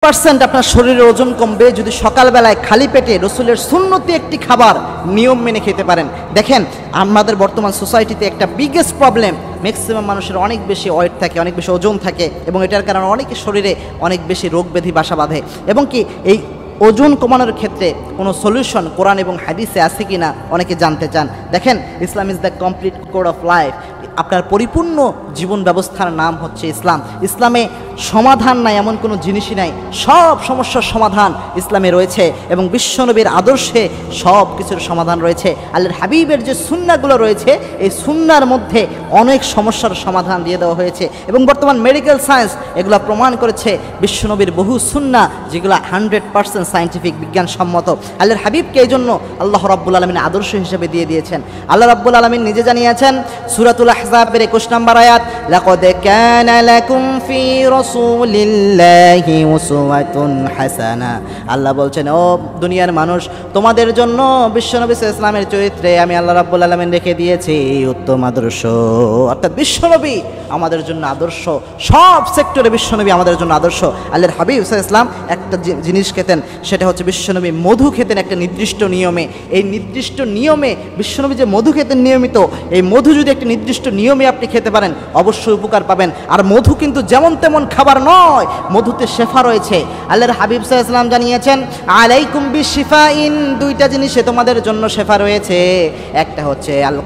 % আপনার শরীরের ওজন কমবে যদি সকালবেলায় খালি পেটে রসুলের সুন্নতি একটি খাবার নিয়ম মেনে খেতে পারেন। দেখেন আমাদের বর্তমান সোসাইটিতে একটা বিগেস্ট প্রবলেম, ম্যাক্সিমাম মানুষের অনেক বেশি ওয়েট থাকে, অনেক বেশি ওজন থাকে এবং এটার কারণে অনেকের শরীরে অনেক বেশি রোগ ব্যাধি বাসা বাঁধে। এবং কি এই ওজন কমানোর ক্ষেত্রে কোনো সলিউশন কোরআন এবং হাদিসে আছে কি না অনেকে জানতে চান। দেখেন Islam is the complete code of life. আপনার পরিপূর্ণ জীবন ব্যবস্থার নাম হচ্ছে ইসলাম। ইসলামে সমাধান নাই এমন কোনো জিনিসই নাই, সব সমস্যার সমাধান ইসলামে রয়েছে এবং বিশ্বনবীর আদর্শে সব কিছুর সমাধান রয়েছে। আল্লাহর হাবিবের যে সুন্নাহগুলো রয়েছে এই সুন্নাহর মধ্যে অনেক সমস্যার সমাধান দিয়ে দেওয়া হয়েছে এবং বর্তমান মেডিকেল সায়েন্স এগুলো প্রমাণ করেছে বিশ্বনবীর বহু সুন্নাহ যেগুলো 100% সায়েন্টিফিক বিজ্ঞানসম্মত। আল্লাহর হাবিবকে এই জন্য আল্লাহ রাব্বুল আলামিন আদর্শ হিসেবে দিয়ে দিয়েছেন। আল্লাহ রাব্বুল আলামিন নিজে জানিয়েছেন সূরাতুল আহজাবের 21 নম্বর আয়াত, লাকাদ কানা লাকুম ফি রাসূলিল্লাহি উসওয়াতুন হাসানা। আল্লাহ বলছেন ও দুনিয়ার মানুষ, তোমাদের জন্য বিশ্বনবী সাল্লাল্লাহু আলাইহি ওয়াসাল্লামের চরিত্রে আমি আল্লাহ রাব্বুল আলামিন রেখে দিয়েছি উত্তম আদর্শ। অর্থাৎ বিশ্বনবী আমাদের জন্য আদর্শ, সব সেক্টরে বিশ্বনবী আমাদের জন্য আদর্শ। আল্লাহর হাবিব সাল্লাল্লাহু আলাইহি ওয়াসাল্লাম একটা জিনিস খেতেন, সেটা হচ্ছে বিশ্বনবী মধু খেতেন একটা নির্দিষ্ট নিয়মে। এই নির্দিষ্ট নিয়মে বিশ্বনবী যে মধু খেতেন নিয়মিত, এই মধু যদি একটা নির্দিষ্ট নিয়মে আপনি খেতে পারেন অবশ্যই উপকার পাবেন। আর মধু কিন্তু যেমন তেমন খাবার নয়, মধুতে শেফা রয়েছে। আল্লাহর হাবিব সাল্লাল্লাহু আলাইহি ওয়াসাল্লাম জানিয়েছেন আলাইকুম বিশিফাইন, দুইটা জিনিসে তোমাদের জন্য শেফা রয়েছে, একটা হচ্ছে আল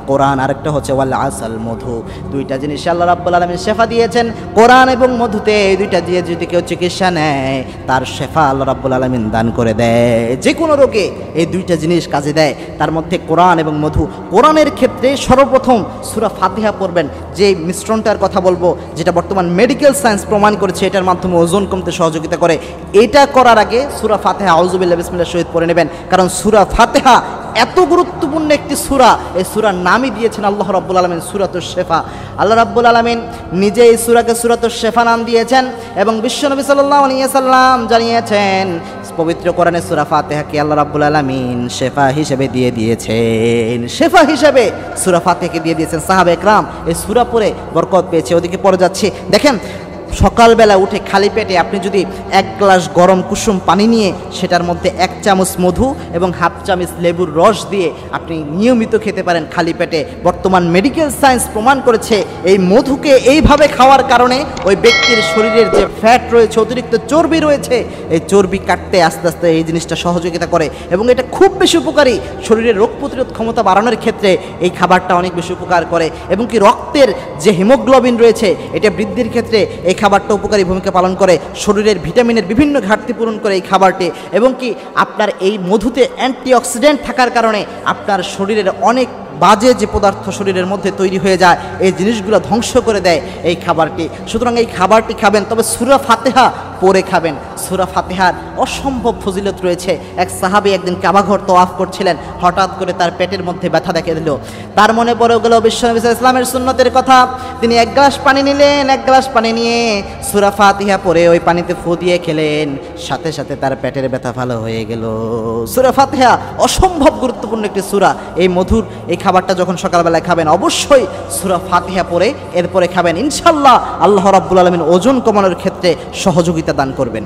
কোরআন আর একটা হচ্ছে ওয়াল আসাল, মধু। দুইটা জিনিসে আল্লাহ রাব্বুল আলামিন শেফা দিয়েছেন, কোরআন এবং মধুতে। এই দুইটা দিয়ে যদি কেউ চিকিৎসা নেয় তার শেফা আল্লাহ রাব্বুল আলামিন দান করে দেয়। যে কোনো রোগে এই দুইটা জিনিস কাজে দেয়, তার মধ্যে কোরআন এবং মধু। কোরআনের ক্ষেত্রে সর্বপ্রথম সূরা ফাতিহা পড়বেন, যে মিশ্রণটার কথা বলবো যেটা বর্তমান মেডিকেল সায়েন্স প্রমাণ করেছে এটার মাধ্যমে ওজন কমতে সহযোগিতা করে। এটা করার আগে সূরা ফাতিহা আউযু বিল্লাহি বিসমিল্লাহির শহীদ পড়ে নেবেন, কারণ সূরা ফাতিহা এত গুরুত্বপূর্ণ একটি সূরা। এই সূরার নামই দিয়েছেন আল্লাহ রাব্বুল আলামিন সূরাতুশ শিফা। আল্লাহ রাব্বুল আলামিন নিজে এই সূরাকে সূরাতুশ শিফা নাম দিয়েছেন এবং বিশ্বনবী সাল্লাল্লাহু আলাইহি ওয়াসাল্লাম জানিয়েছেন পবিত্র কোরআনে সূরা ফাতিহাকে আল্লাহ রাব্বুল আলামিন শিফা হিসেবে দিয়ে দিয়েছেন। শিফা হিসেবে সূরা ফাতিহাকে দিয়ে দিয়েছেন। সাহাবায়ে কেরাম এই সূরা পড়ে বরকত পেয়েছে। ওদিকে পড়ে যাচ্ছি, দেখেন সকালবেলা উঠে খালি পেটে আপনি যদি 1 গ্লাস গরম কুসুম পানি নিয়ে সেটার মধ্যে 1 চামচ মধু এবং 1/2 চামচ লেবুর রস দিয়ে আপনি নিয়মিত খেতে পারেন খালি পেটে। বর্তমান মেডিকেল সায়েন্স প্রমাণ করেছে এই মধুকে এইভাবে খাওয়ার কারণে ওই ব্যক্তির শরীরের যে ফ্যাট রয়েছে, অতিরিক্ত চর্বি রয়েছে, এই চর্বি কাটতে আস্তে আস্তে এই জিনিসটা সহযোগিতা করে এবং এটা খুব বেশি উপকারী। শরীরের রোগ প্রতিরোধ ক্ষমতা বাড়ানোর ক্ষেত্রে এই খাবারটা অনেক বেশি উপকার করে এবং কি রক্তের যে হিমোগ্লোবিন রয়েছে এটা বৃদ্ধির ক্ষেত্রে এই খাবারটা উপকারী ভূমিকা পালন করে। শরীরের ভিটামিনের বিভিন্ন ঘাটতি পূরণ করে এই খাবারটি এবং কি আপনার এই মধুতে অ্যান্টিঅক্সিডেন্ট থাকার কারণে আপনার শরীরের অনেক বাজে যে পদার্থ শরীরের মধ্যে তৈরি হয়ে যায় এই জিনিসগুলো ধ্বংস করে দেয় এই খাবারটি। সুতরাং এই খাবারটি খাবেন, তবে সূরা ফাতিহা পড়ে খাবেন। সূরা ফাতিহার অসম্ভব ফজিলত রয়েছে। এক সাহাবী একদিন কাবাঘর তওয়াফ করছিলেন, হঠাৎ করে তার পেটের মধ্যে ব্যথা দেখা দিল। তার মনে পড়ে গেল বিশ্বনবী সাল্লাল্লাহু আলাইহি ওয়াসাল্লামের সুন্নতের কথা। তিনি 1 গ্লাস পানি নিলেন, 1 গ্লাস পানি নিয়ে সূরা ফাতিহা পড়ে ওই পানিতে ফু দিয়ে খেলেন, সাথে সাথে তার পেটের ব্যথা ভালো হয়ে গেল। সূরা ফাতিহা অসম্ভব গুরুত্বপূর্ণ একটি সূরা। এই মধুর এই খাবারটা যখন সকালবেলায় খাবেন অবশ্যই সূরা ফাতিহা পড়ে এরপরে খাবেন। ইনশাআল্লাহ আল্লাহ রাব্বুল আলামিন ওজন কমানোর ক্ষেত্রে সহযোগিতা দান করবেন।